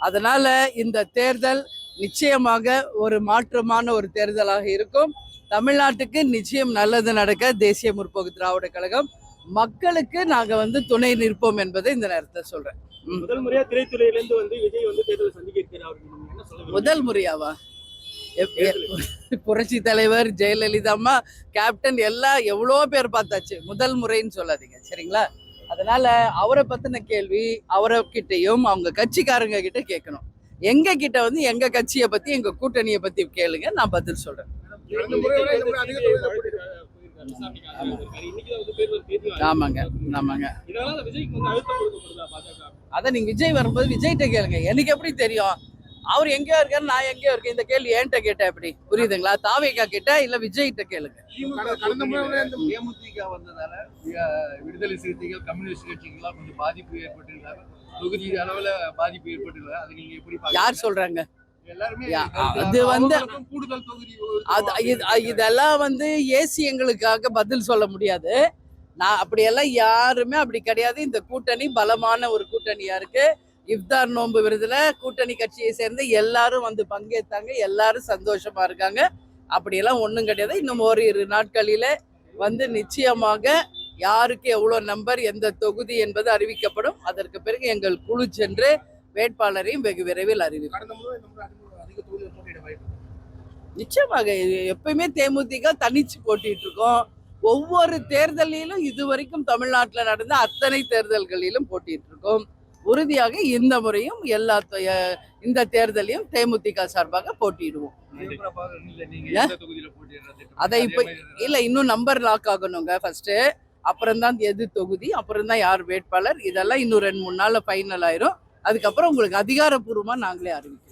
அதனால இந்த தேர்தல் நிச்சயமாக ஒரு மாற்றமான ஒரு தேர்தலாக இருக்கும். தமிழ்நாட்டுக்கு நிச்சயம் நல்லது நடக்க தேசிய முற்போக்கு திராவிட கழகம் மக்களுக்கு நாங்க துணை நிற்போம் என்பதை இந்த நேரத்தில் சொல்றேன். முதல் முறையா திரைத்துறையிலிருந்து விஜய் தேர்தலை சந்திக்க இருக்கிறார். முதல் முறையாவா? புரட்சி தலைவர் ஜெயலலிதா அம்மா, கேப்டன் எல்லாம் எவ்வளோ பேர் பார்த்தாச்சு. முதல் முறைன்னு சொல்லாதீங்க சரிங்களா? அதனால அவரை பத்தின கேள்வி அவர்கிட்டையும் அவங்க கட்சிக்காரங்க கிட்ட கேட்கணும். எங்க கிட்ட எங்க கட்சியை பத்தி எங்க கூட்டணியை பத்தி கேளுங்க, நான் பதில் சொல்றேன். ஆமாங்க ஆமாங்க. அத நீங்க விஜய் வரும்போது விஜய்கிட்ட கேளுங்க. எனக்கு எப்படி தெரியும் அவர் எங்கேயோ இருக்காரு, நான் எங்கேயோ இருக்கேன்? இந்த கேள்வி என்கிட்ட கேட்ட எப்படி புரியுதுங்களா? தாவேகா கிட்ட இல்ல விஜய்கிட்ட கேளுங்க. தேமுதிக வந்ததால விடுதலை சிறுத்தைகள் கம்யூனிஸ்ட் கட்சிகள்லாம் கொஞ்சம் பாதிப்பு ஏற்பட்டிருக்காங்க, தொகுதி அளவுல பாதிப்பு ஏற்பட்டிருக்காங்க. அது நீங்க எப்படி யார் சொல்றாங்க? அது கூடுதல் தொகுதி இதெல்லாம் ஏசி எங்களுக்காக பதில் சொல்ல முடியாது. நான் அப்படியெல்லாம் யாருமே அப்படி கிடையாது. இந்த கூட்டணி பலமான ஒரு கூட்டணியா இருக்கு. இஃப்தார் நோன்பு விருதுல கூட்டணி கட்சியை சேர்ந்து எல்லாரும் பங்கேற்றாங்க. எல்லாரும் சந்தோஷமா இருக்காங்க. அப்படியெல்லாம் ஒன்றும் கிடையாது. இன்னும் ஓரிரு நாட்களில நிச்சயமாக யாருக்கு எவ்வளவு நம்பர், எந்த தொகுதி என்பது அறிவிக்கப்படும். அதற்கு பிறகு எங்கள் குழு சென்று வேட்பாளரையும் வெகு விரைவில் அறிவிக்கும். நிச்சயமாக எப்பயுமே தேமுதிக தனிச்சு போட்டிட்டு இருக்கோம். ஒவ்வொரு தேர்தலிலும் இதுவரைக்கும் தமிழ்நாட்டில் நடந்த அத்தனை தேர்தல்களிலும் போட்டிட்டு இருக்கோம். உறுதியாக இந்த முறையும் இந்த தேர்தலையும் தேமுதிக சார்பாக போட்டிடுவோம். அதை இப்ப இல்ல, இன்னும் நம்பர் லாக் ஆகணுங்க ஃபர்ஸ்ட். அப்புறம் தான் எது தொகுதி, அப்புறம் தான் யார் வேட்பாளர், இதெல்லாம் இன்னும் 2-3 நாள்ல ஃபைனல் ஆயிரும். அதுக்கப்புறம் உங்களுக்கு அதிகாரப்பூர்வமா நாங்களே அறிவிக்கிறோம்.